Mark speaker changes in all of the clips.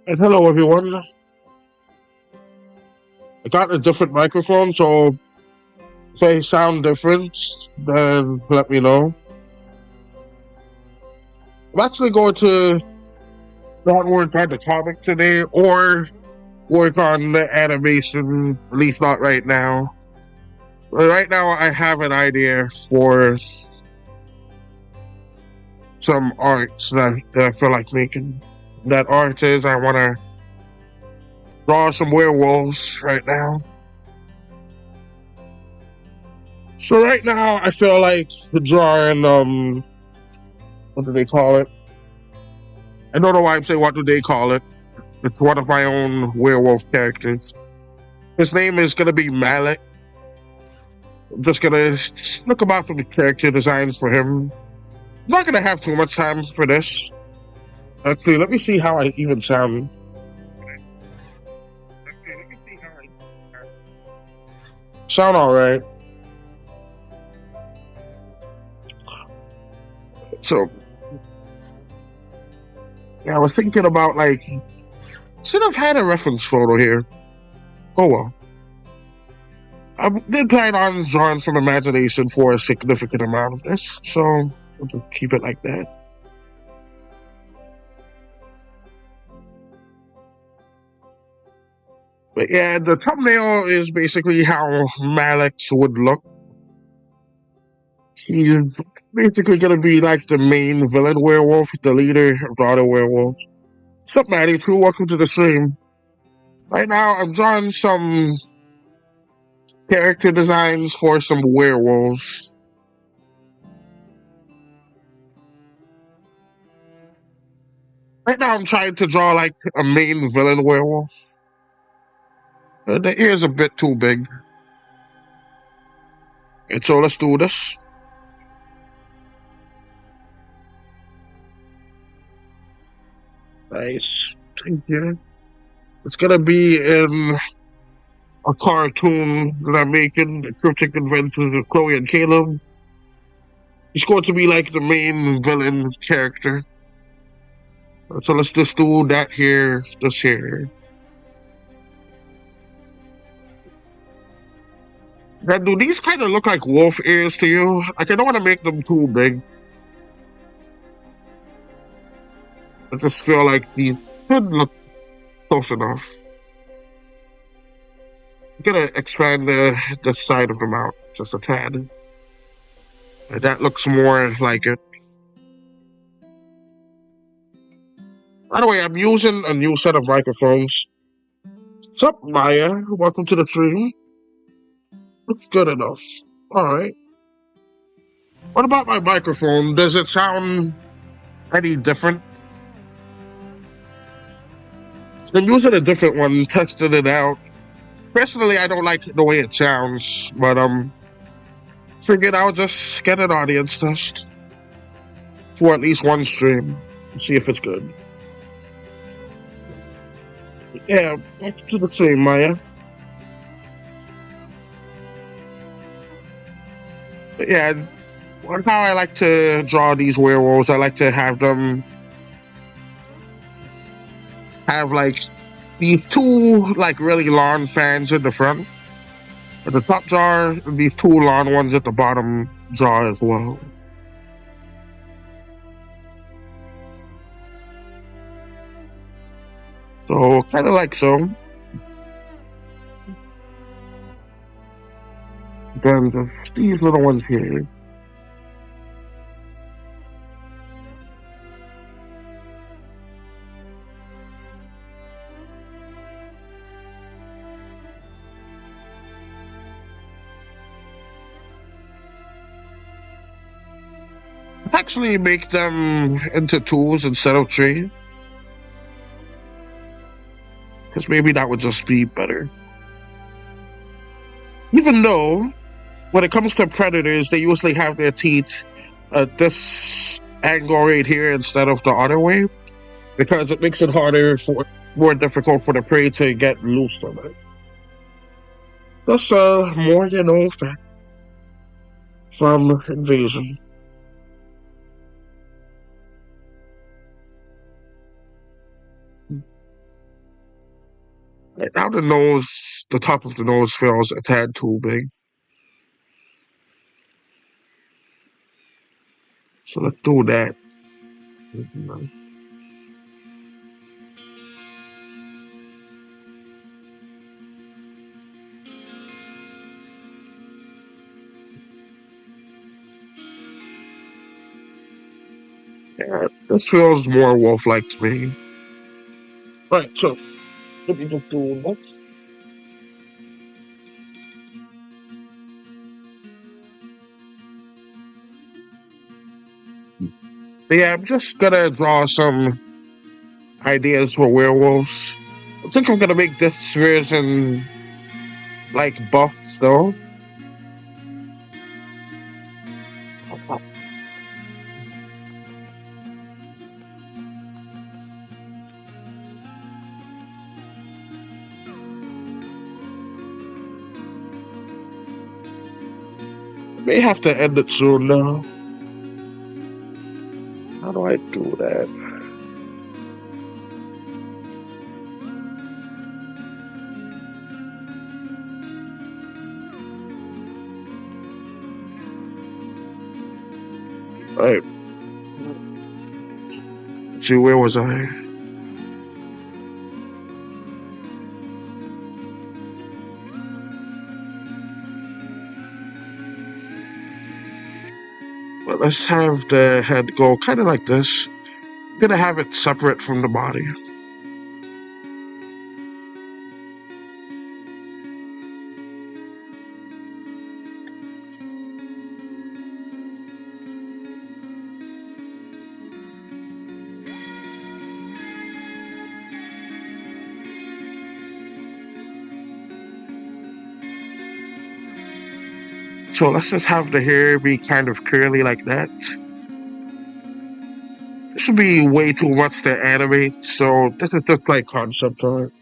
Speaker 1: And hello, everyone. I got a different microphone, so if I sound different, then let me know. I'm actually going to not work on the comic today or work on the animation, at least not right now. But right now, I have an idea for some arts that I feel like making. That art is I want to draw some werewolves right now. So right now, I feel like drawing, what do they call it? I don't know why I'm saying what do they call it. It's one of my own werewolf characters. His name is gonna be Malik. I'm just gonna look about for the character designs for him. I'm not gonna have too much time for this. Actually, let me see how I even sound. Sound alright. So, yeah, I was thinking about should have had a reference photo here. Oh well. I did plan on drawing from imagination for a significant amount of this, so I'll keep it like that. But yeah, the thumbnail is basically how Malik's would look. He's basically gonna be like the main villain werewolf, the leader of the other werewolf. What's up, Maddie? Too, welcome to the stream. Right now, I'm drawing some character designs for some werewolves. Right now, I'm trying to draw like a main villain werewolf. The ear's a bit too big. And so let's do this. Nice. Thank you. It's gonna be in a cartoon that I'm making, The Cryptic Adventures of Chloe and Caleb. He's going to be like the main villain character. So let's just do that here, this here. Now, do these kind of look like wolf ears to you? Like, I don't want to make them too big. I just feel like these should look close enough. I'm gonna expand the side of the mouth just a tad. That looks more like it. By the way, I'm using a new set of microphones. What's up, Maya? Welcome to the stream. Looks good enough. Alright. What about my microphone? Does it sound any different? I'm using a different one, testing it out. Personally, I don't like the way it sounds, but figured I'll just get an audience test for at least one stream and see if it's good. Yeah, back to the stream, Maya. Yeah, how I like to draw these werewolves, I like to have them have like these two like really long fans in the front. At the top jaw, these two long ones at the bottom jaw as well. So, kind of like so. Then just these little ones here. Actually make them into twos instead of three. Because maybe that would just be better. Even though, when it comes to predators, they usually have their teeth at this angle right here instead of the other way. Because it makes it more difficult for the prey to get loose from it. That's more you know fact from Invasion. Right now the nose, the top of the nose feels a tad too big. So let's do that. Yeah, this feels more wolf-like to me. Right, so let me just do next. But yeah, I'm just gonna draw some ideas for werewolves. I think I'm gonna make this version like buff still. May have to end it soon now. How do I do that? Alright. Let's see, where was I? Well, let's have the head go kind of like this. I'm gonna have it separate from the body. So let's just have the hair be kind of curly like that. This would be way too much to animate, so this is just like concept art.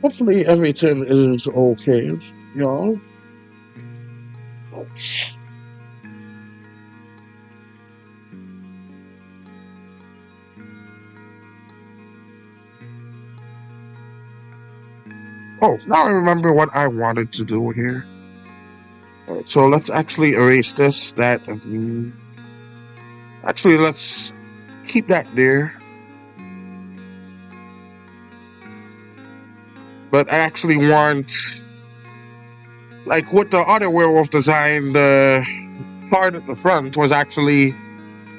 Speaker 1: Hopefully everything is okay, y'all. Oh, now I remember what I wanted to do here. Alright, so let's actually erase this, that, and actually let's keep that there. But I actually want, like with the other werewolf design, the part at the front was actually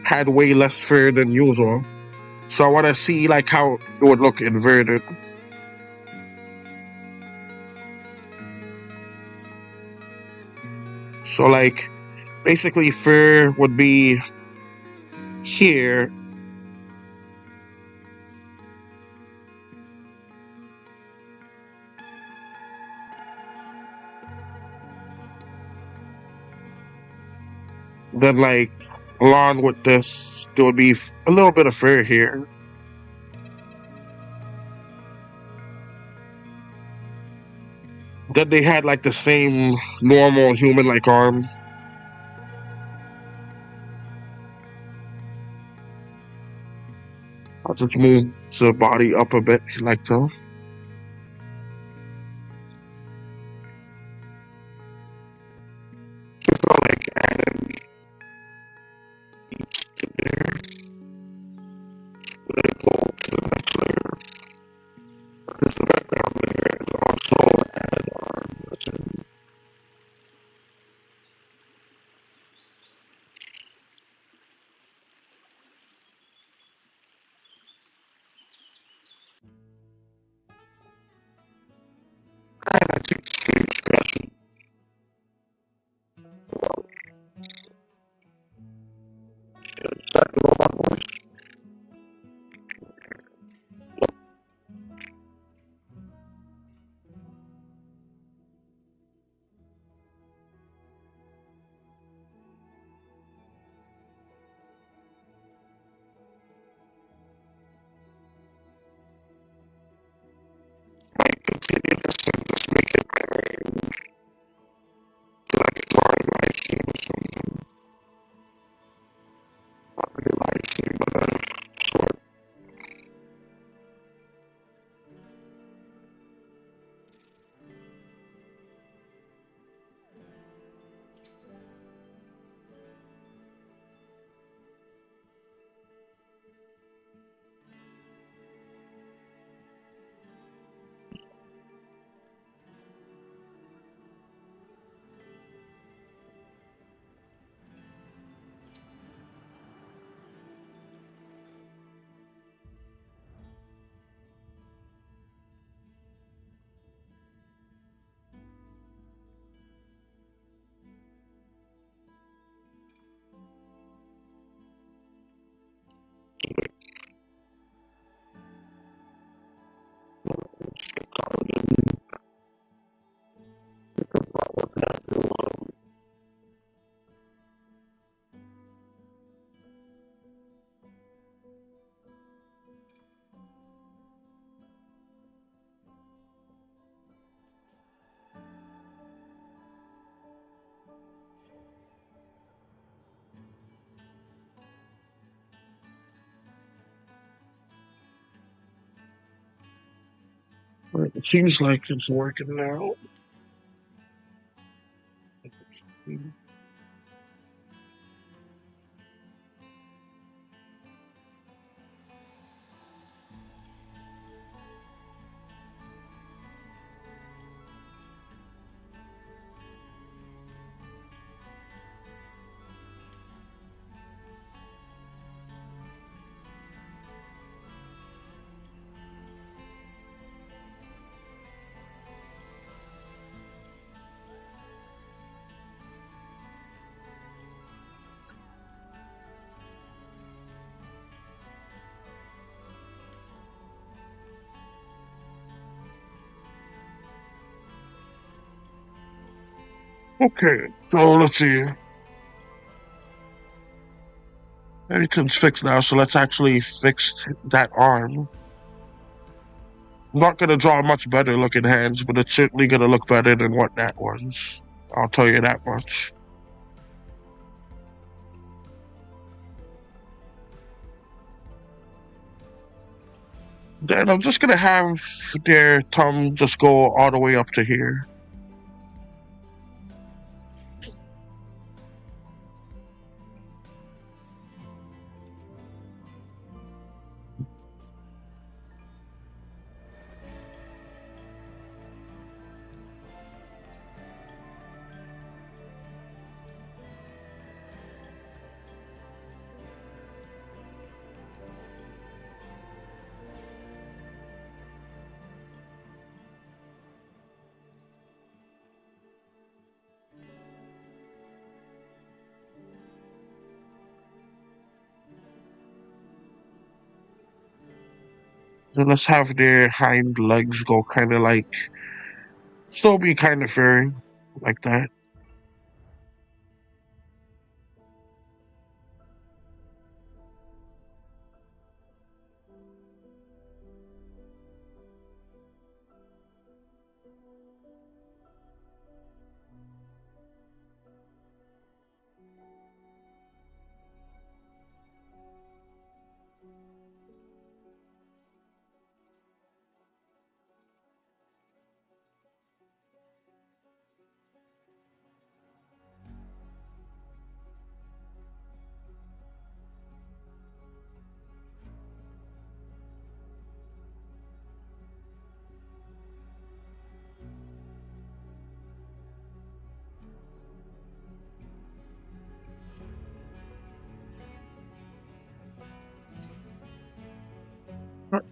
Speaker 1: had way less fur than usual. So I want to see like how it would look inverted. So like basically fur would be here. Then like along with this, there would be a little bit of fur here. Then they had like the same normal human-like arms. I'll just move the body up a bit like that. So like adding there. Let it go to the next layer. There's the background layer and also add arm button. It seems like it's working now. Okay, so let's see. Everything's fixed now, so let's actually fix that arm. I'm not gonna draw much better looking hands, but it's certainly gonna look better than what that was. I'll tell you that much. Then I'm just gonna have their thumb just go all the way up to here. Then let's have their hind legs go kind of like, still be kind of furry, like that.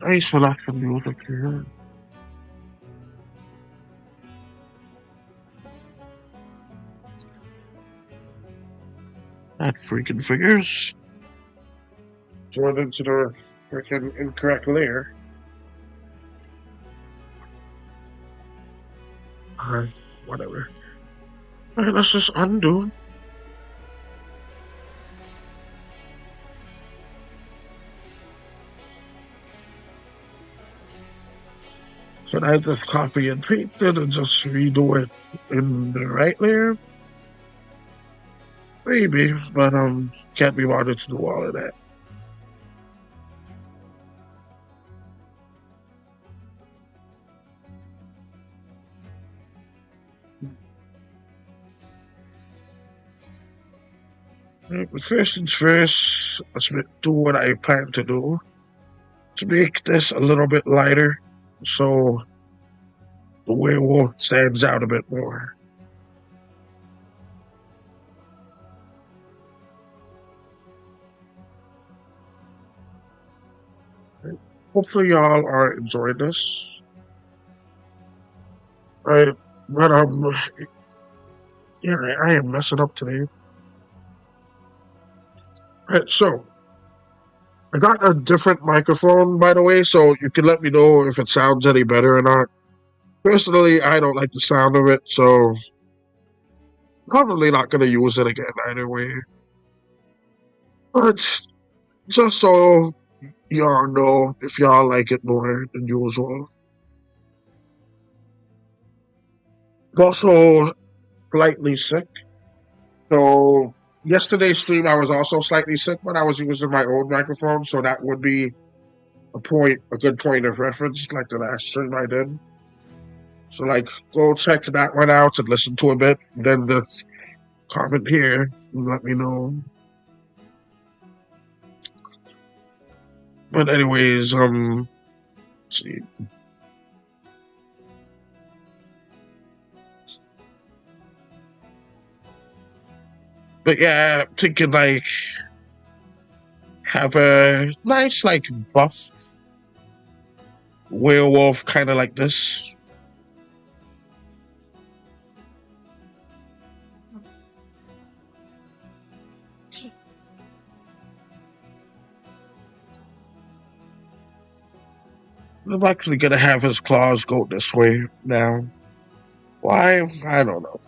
Speaker 1: I select some music here. That freaking figures. Thrown into the freaking incorrect layer. Alright, whatever. Alright, let's just undo. Can I just copy and paste it and just redo it in the right layer? Maybe, but can't be bothered to do all of that. But first things first, let's do what I plan to do. To make this a little bit lighter, so the werewolf stands out a bit more. Hopefully y'all are enjoying this. But yeah, I am messing up today. Alright, so I got a different microphone, by the way, so you can let me know if it sounds any better or not. Personally, I don't like the sound of it, so Probably not gonna use it again anyway. But just so y'all know if y'all like it more than usual. I'm also slightly sick. So yesterday's stream I was also slightly sick, but I was using my own microphone, so that would be a good point of reference, like the last stream I did. So like go check that one out and listen to a bit, then just comment here and let me know. But anyways, let's see. But yeah, I'm thinking like have a nice like buff werewolf kind of like this. I'm actually gonna have his claws go this way now. Why? I don't know.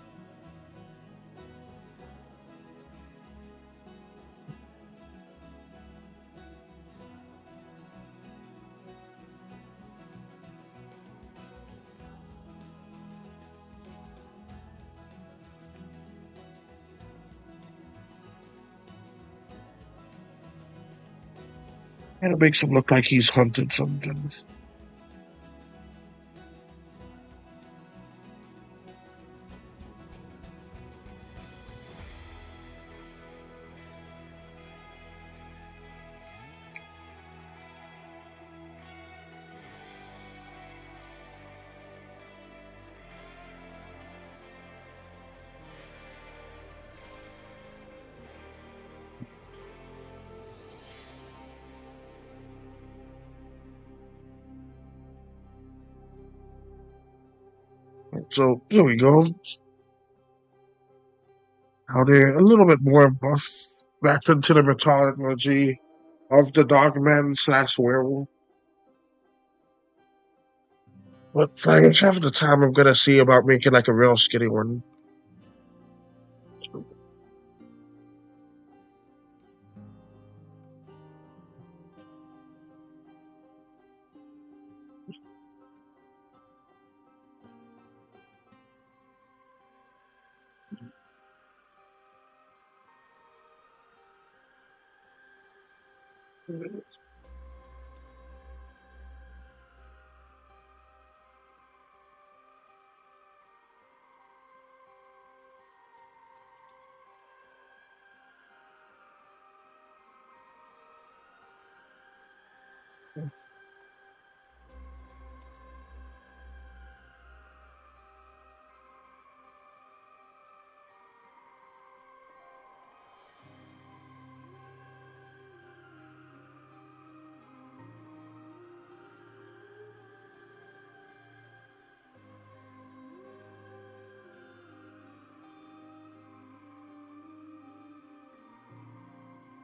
Speaker 1: And it makes him look like he's hunted something. So here we go. Now they're a little bit more buff back into the mythology of the dogman / werewolf. But like half the time I'm gonna see about making like a real skinny one.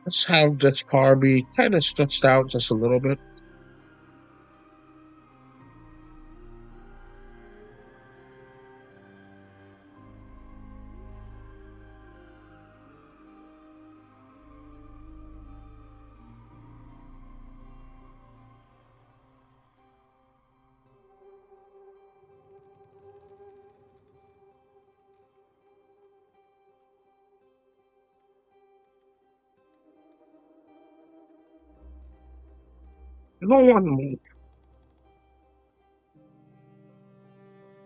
Speaker 1: Let's have this part be kind of stretched out just a little bit. You know,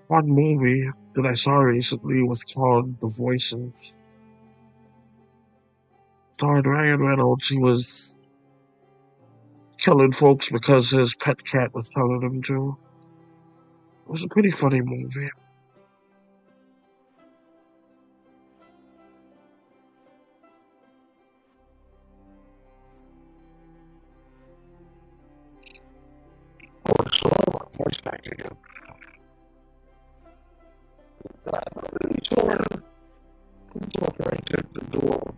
Speaker 1: one movie that I saw recently was called The Voices. Starred Ryan Reynolds. He was killing folks because his pet cat was telling him to. It was a pretty funny movie. Oh, so I want voice back again. So if I did the dual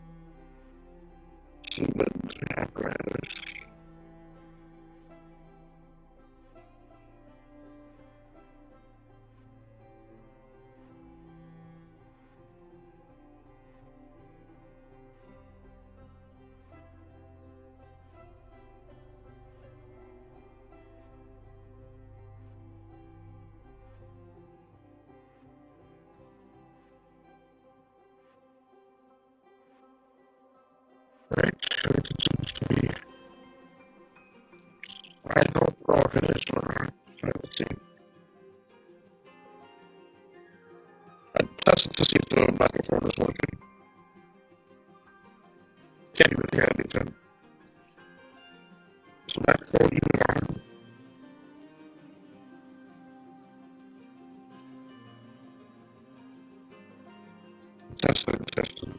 Speaker 1: human apparatus. if it is or not. Let's see. I tested to see if the microphone is working. Can't even hear anything. Is the microphone even on? Testing, testing.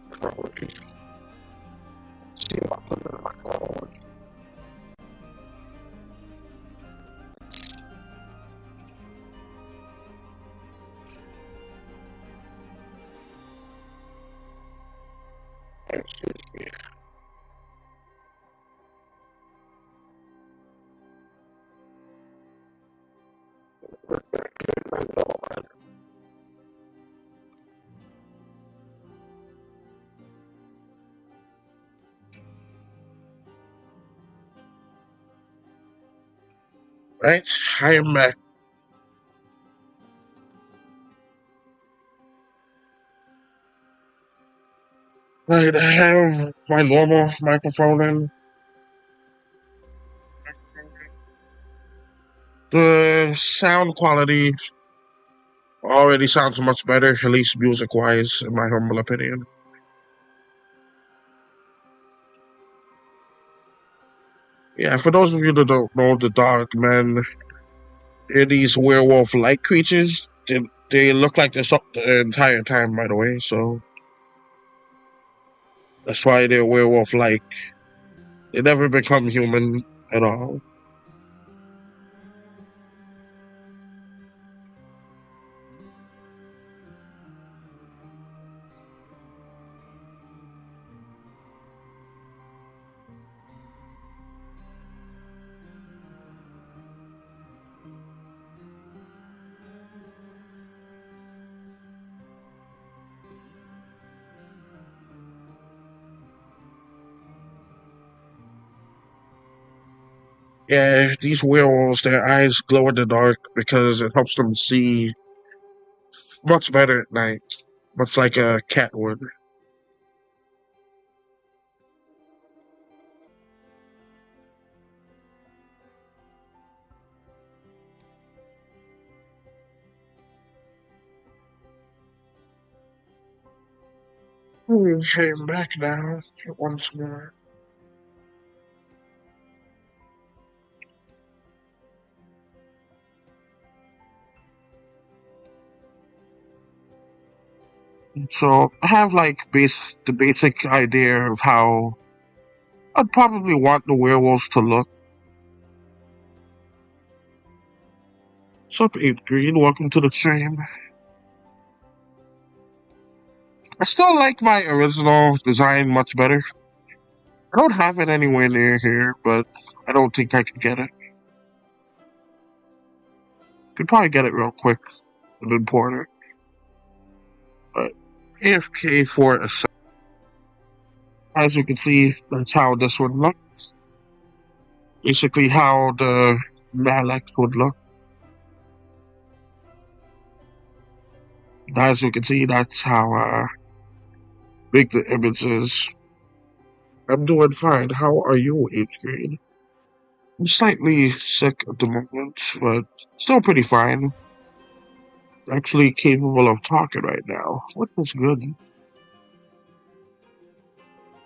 Speaker 1: It's not working. See if I put it in my phone. Excuse me. Right, I am back. Right, I have my normal microphone in. The sound quality already sounds much better, at least music-wise, in my humble opinion. Yeah, for those of you that don't know, the dog men, they're these werewolf-like creatures. They look like this the entire time, by the way, so that's why they're werewolf-like. They never become human at all. Yeah, these werewolves, their eyes glow in the dark because it helps them see much better at night, much like a cat would. Okay, I'm back now once more. So I have like the basic idea of how I'd probably want the werewolves to look. What's up, 8 Green? Welcome to the stream. I still like my original design much better. I don't have it anywhere near here, but I don't think I could get it. Could probably get it real quick and import it. But AFK for a second. As you can see, that's how this one looks. Basically how the Malek would look. As you can see, that's how big the image is. I'm doing fine. How are you, 8th grade? I'm slightly sick at the moment, but still pretty fine. Actually capable of talking right now, which is good.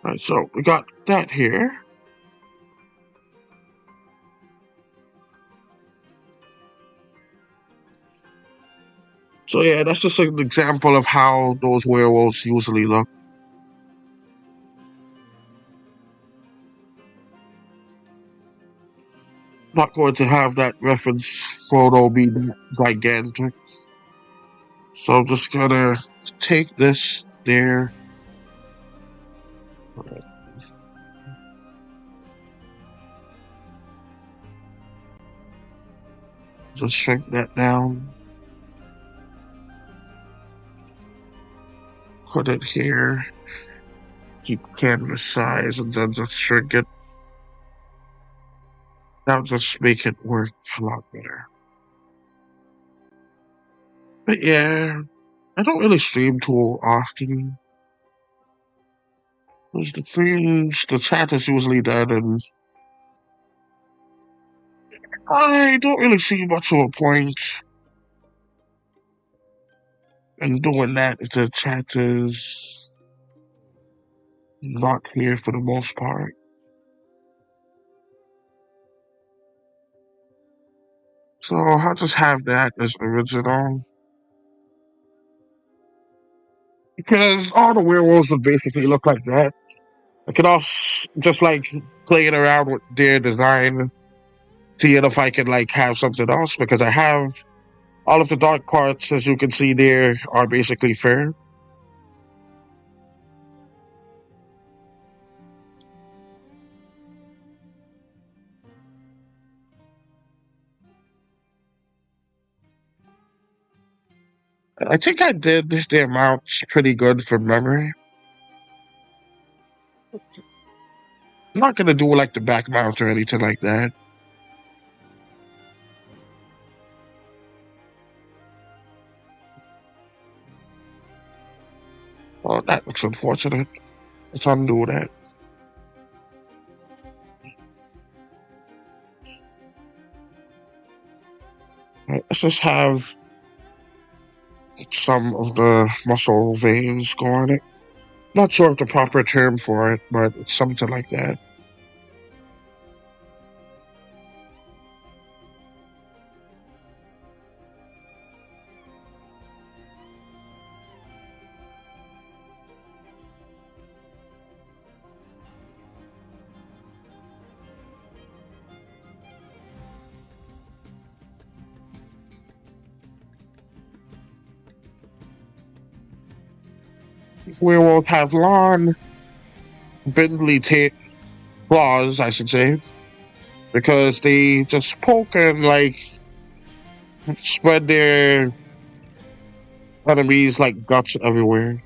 Speaker 1: Right, so we got that here. So yeah, that's just an example of how those werewolves usually look. Not going to have that reference photo be that gigantic. So I'm just gonna take this there. Just shrink that down. Put it here. Keep canvas size and then just shrink it. That'll just make it work a lot better. But yeah, I don't really stream too often. Because the chat is usually dead, and I don't really see much of a point in doing that if the chat is not here for the most part. So I'll just have that as original. Because all the werewolves would basically look like that. I could also just like playing around with their design, seeing if I could like have something else, because I have all of the dark parts, as you can see there, are basically fair. And I think I did the amounts pretty good from memory. I'm not gonna do like the back mount or anything like that. Oh, that looks unfortunate. Let's undo that. Right, let's just have some of the muscle veins go on it. Not sure of the proper term for it, but it's something like that. These werewolves have long, bindly claws, I should say, because they just poke and like spread their enemies like guts everywhere.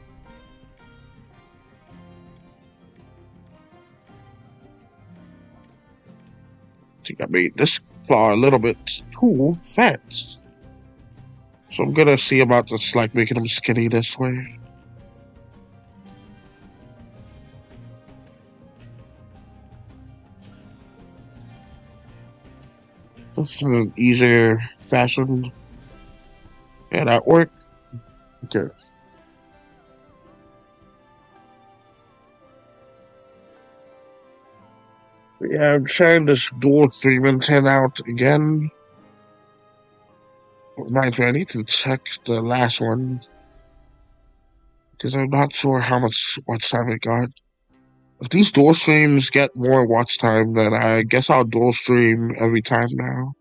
Speaker 1: I think I made this claw a little bit too fat. So I'm gonna see about just like making them skinny this way. This is an easier fashion. Yeah, that worked. Okay. Yeah, I'm trying this dual streaming 10 out again. Mind you, I need to check the last one, because I'm not sure how much watch time it got. If these dual streams get more watch time, then I guess I'll dual stream every time now.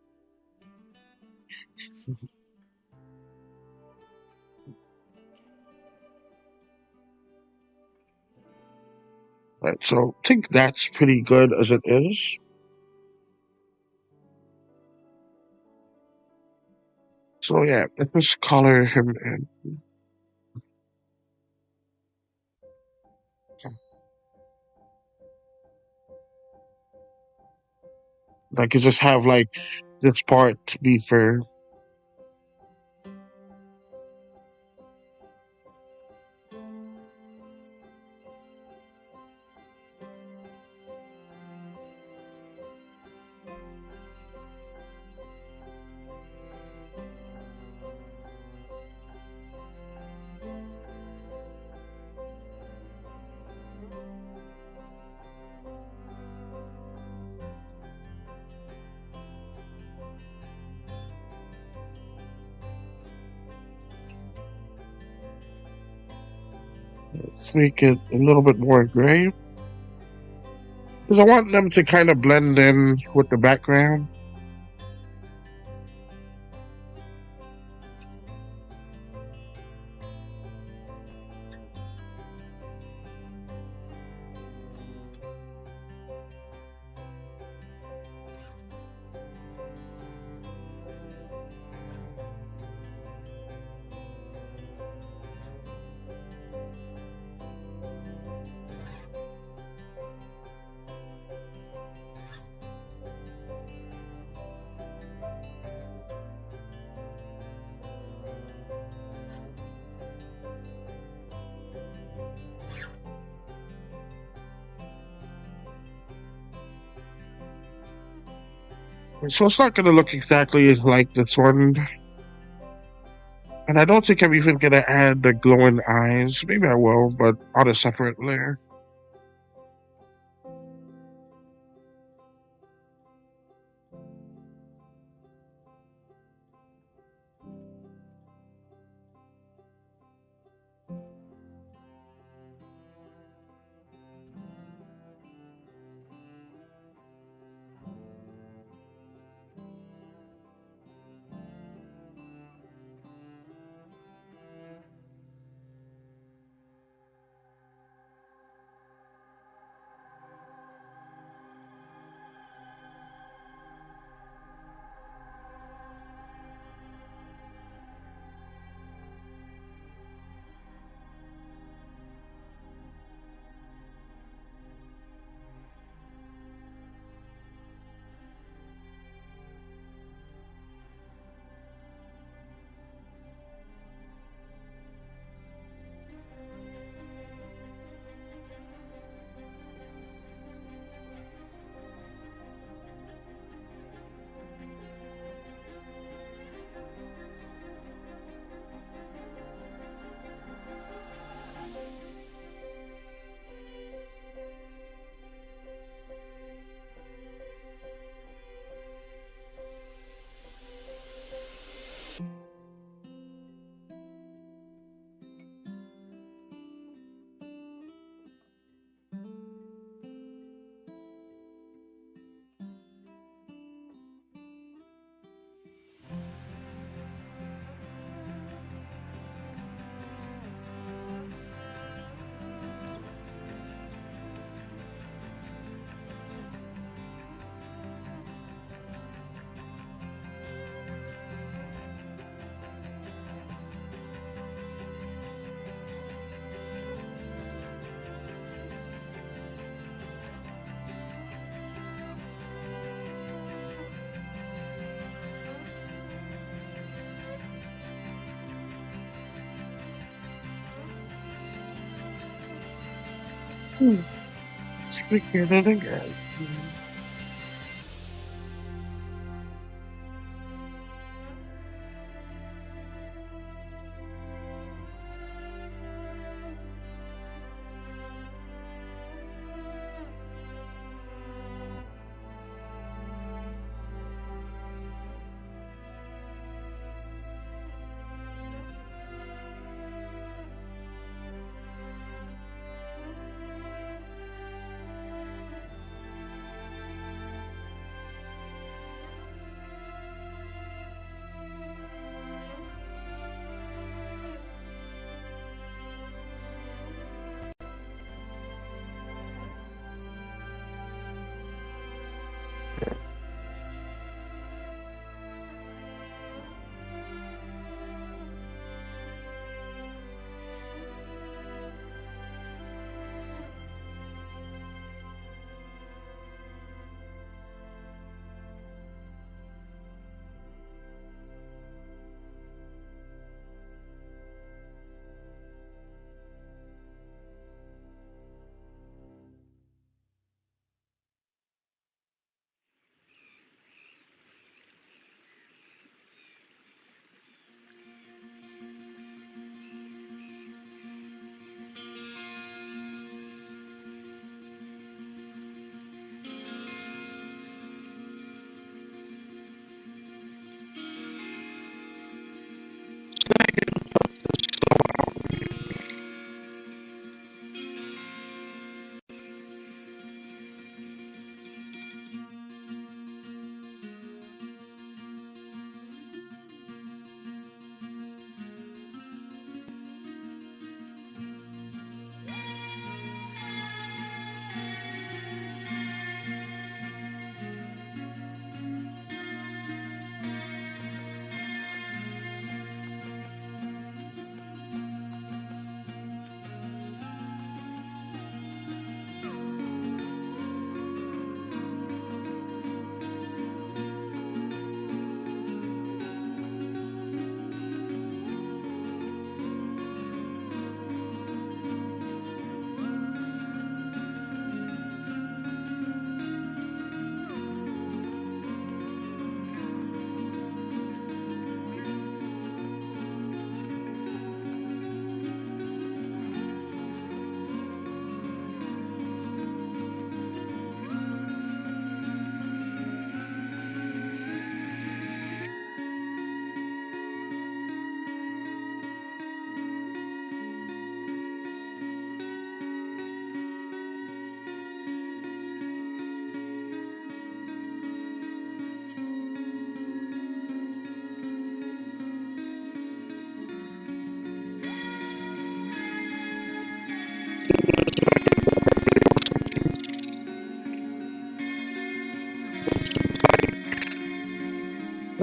Speaker 1: Right, so I think that's pretty good as it is. So yeah, let's just color him in. I could just have like this part be fair. Let's make it a little bit more gray, because I want them to kind of blend in with the background. So it's not gonna look exactly like this one. And I don't think I'm even gonna add the glowing eyes. Maybe I will, but on a separate layer. Let's begin it again.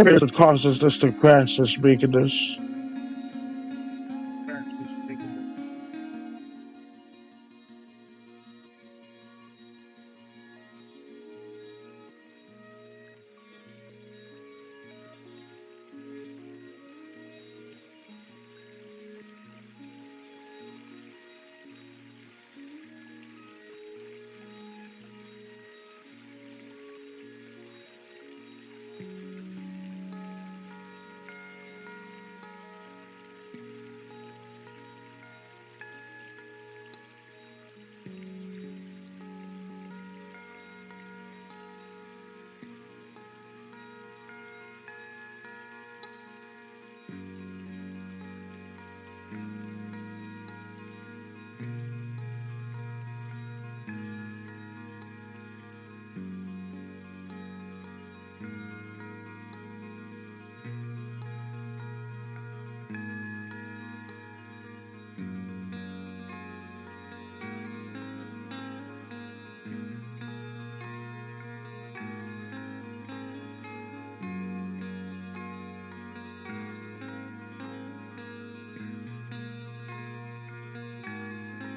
Speaker 1: It causes this to crash, just making this.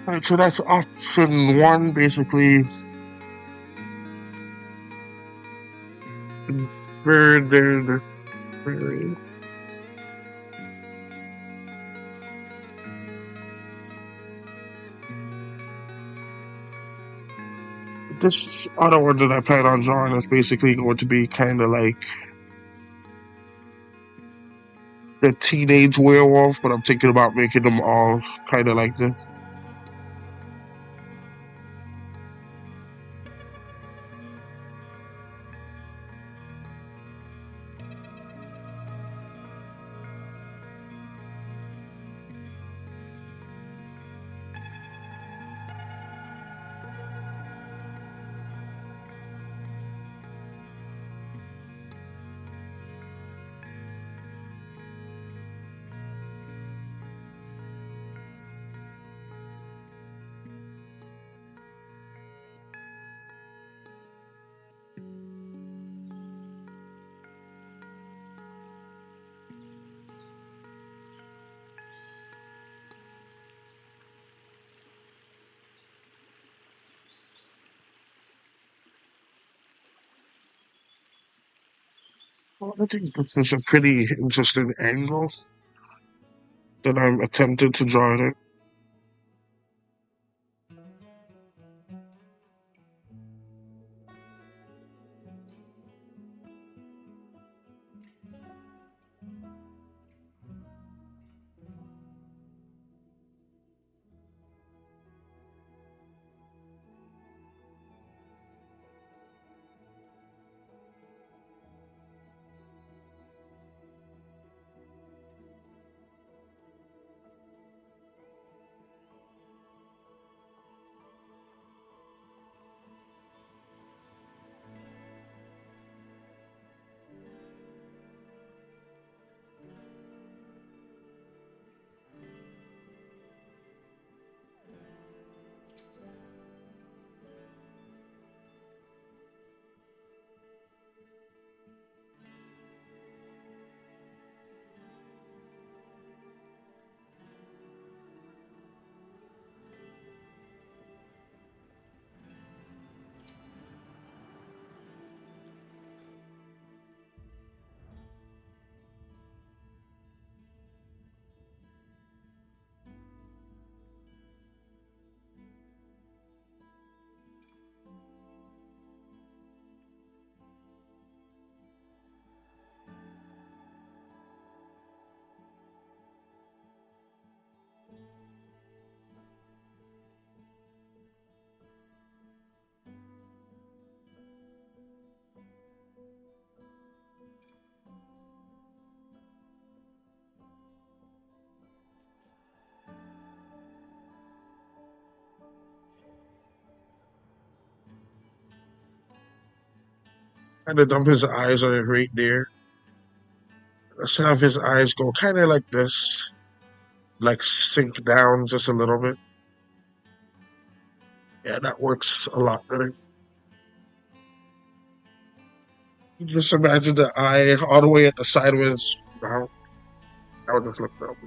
Speaker 1: Alright, so that's option one, basically. Further. This other one that I plan on drawing is basically going to be kind of like the teenage werewolf, but I'm thinking about making them all kind of like this. Well, I think this is a pretty interesting angle that I'm attempting to draw it. Kind of dump his eyes on it right there. Let's have his eyes go kind of like this, like sink down just a little bit. Yeah, that works a lot better. Just imagine the eye all the way at the sideways. Now, I was just looking up.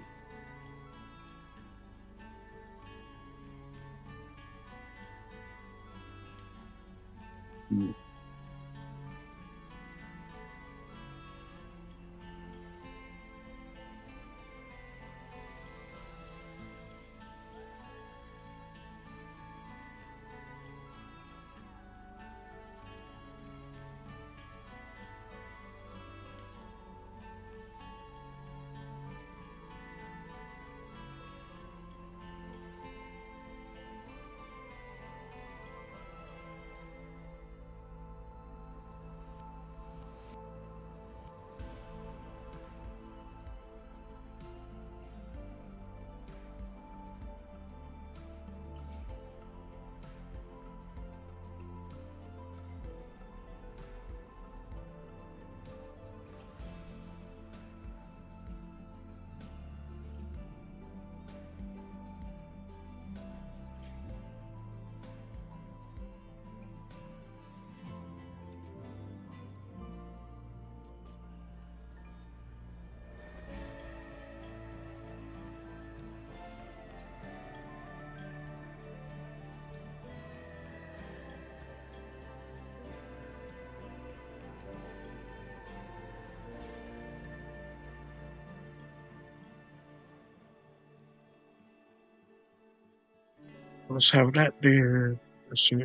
Speaker 1: Let's have that there. Let's see.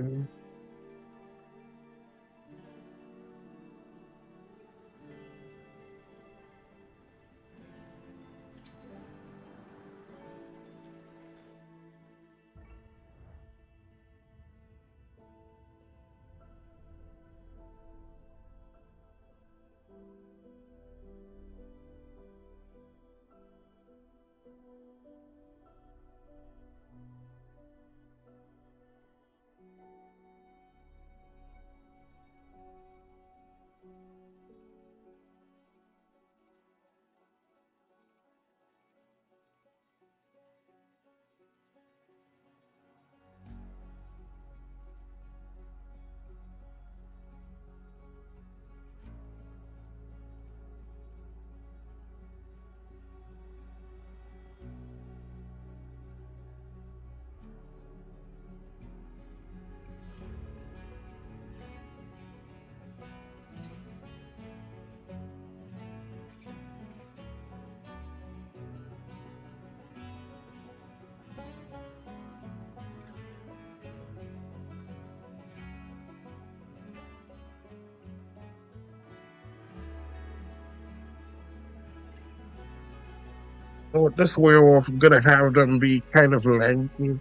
Speaker 1: With this werewolf, I'm gonna have them be kind of lanky.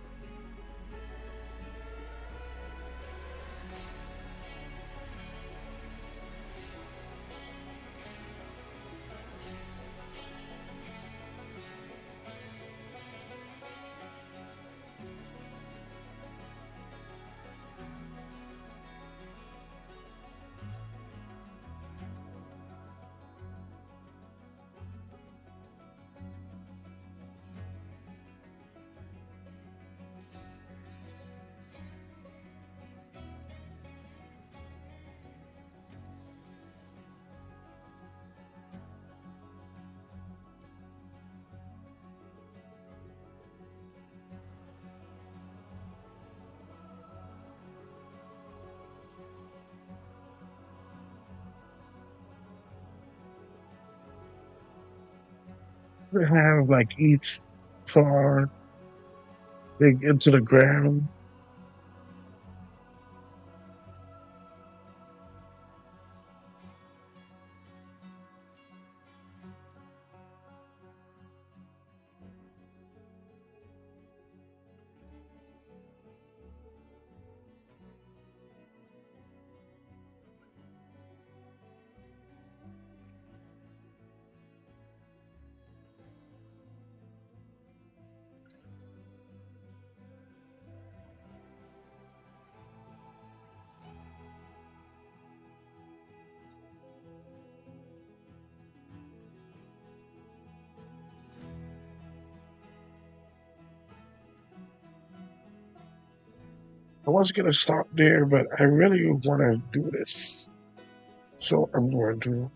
Speaker 1: We have like each claw dig into the ground. I was gonna stop there, but I really want to do this. So I'm going to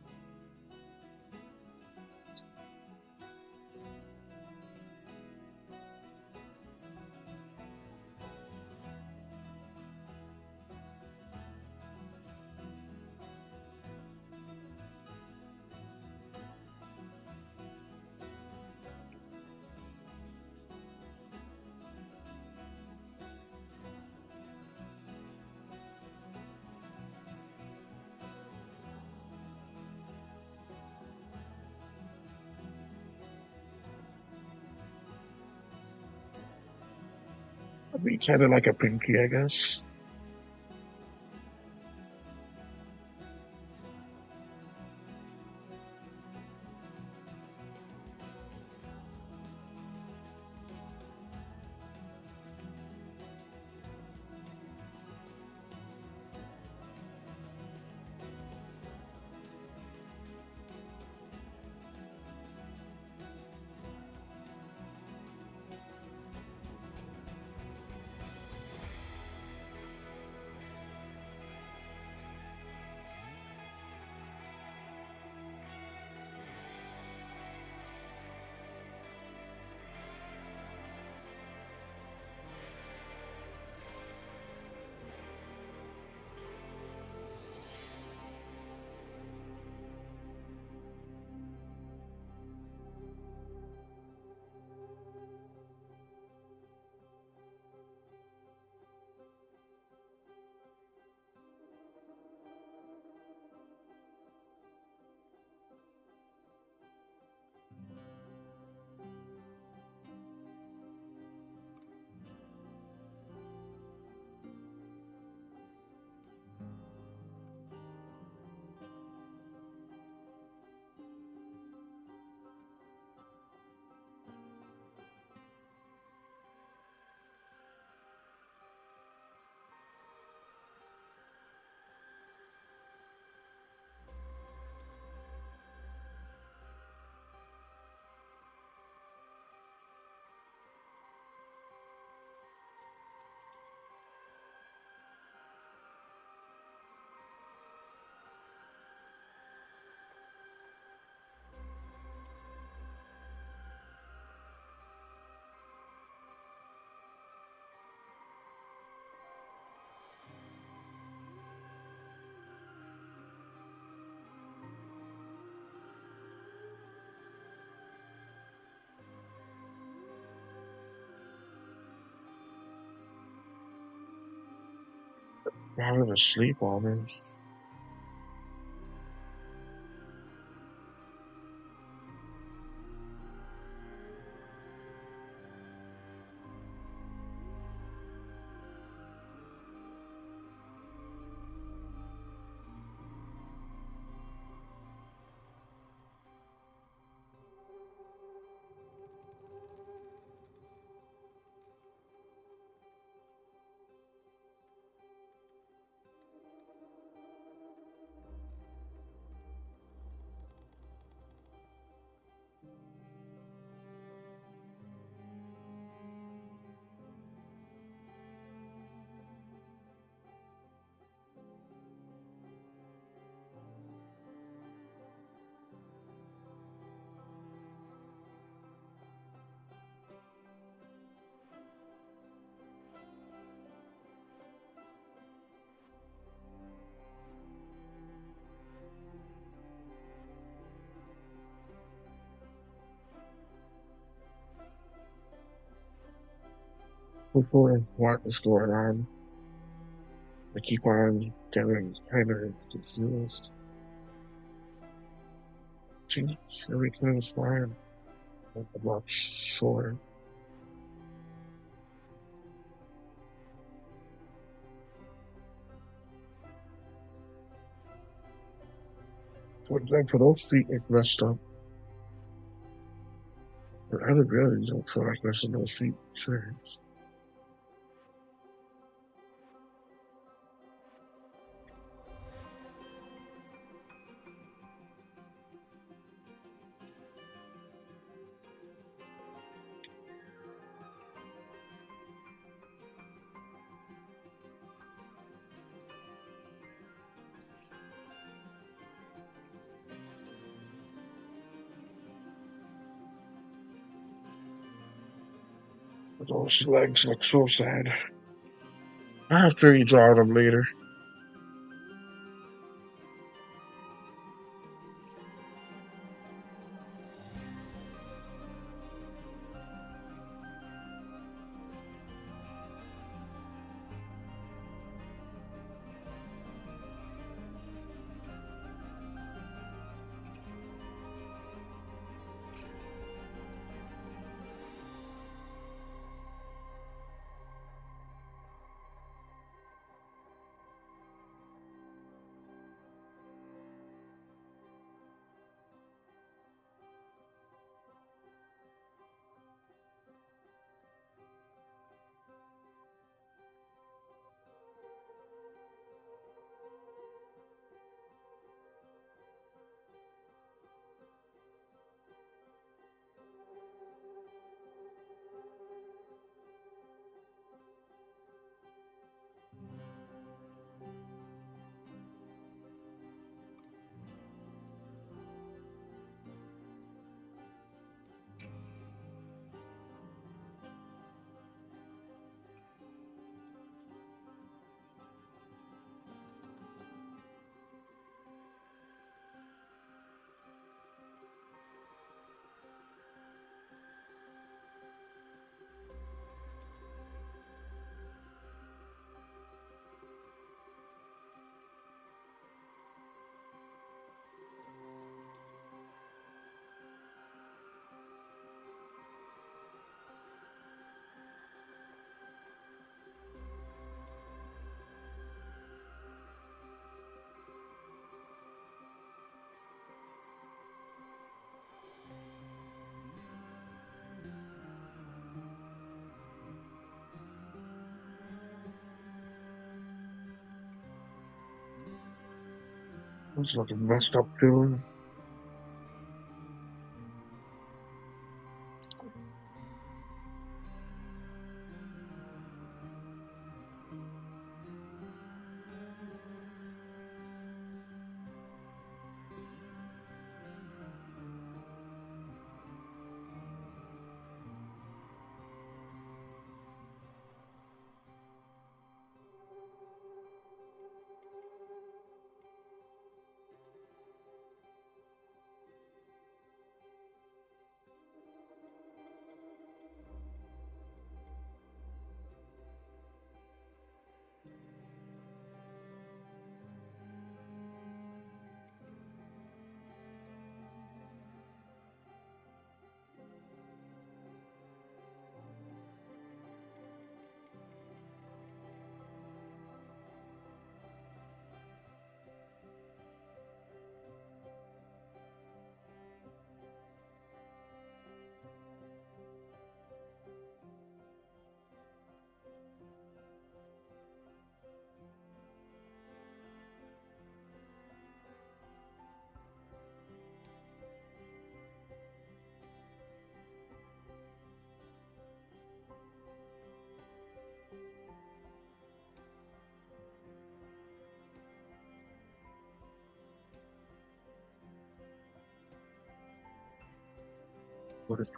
Speaker 1: be kind of like a pinky, I guess. I'm having to sleep almost. What is going on? I keep on getting kind of confused. Jeez, everything is fine. I'm not sure. For example, those feet is messed up. But I really don't feel like messing those feet. Sure. Those legs look so sad. I have to redraw them later. It's looking messed up too. What is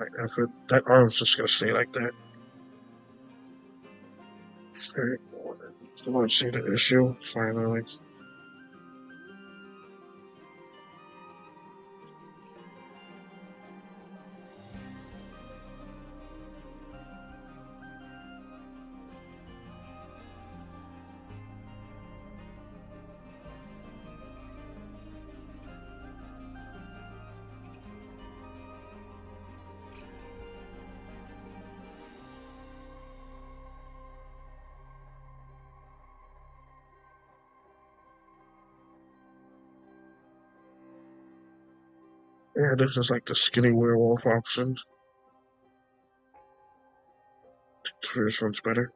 Speaker 1: Like that arm's just gonna stay like that. Alright. I want to see the issue finally. Yeah, this is like the skinny werewolf option. The first one's better.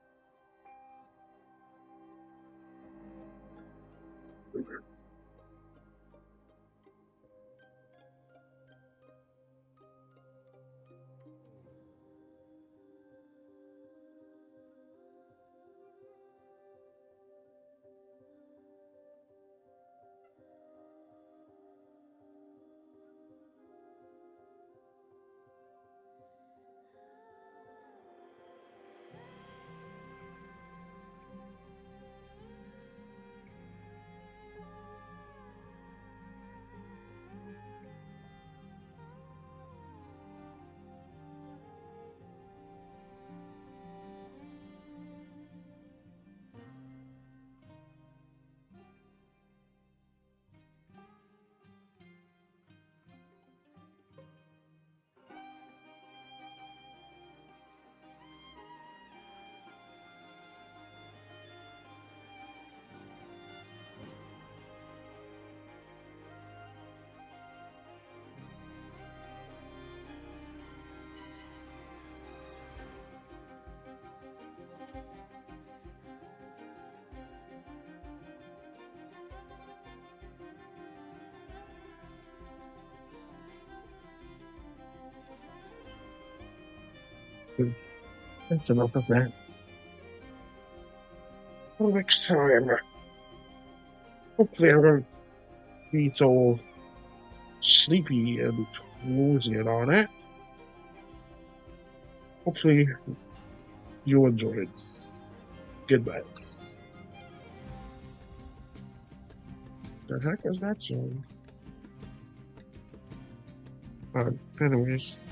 Speaker 1: That's enough of that. Well, next time, hopefully I won't be so sleepy and woozy and all that. Hopefully you enjoyed. Goodbye. The heck was that song? Anyways.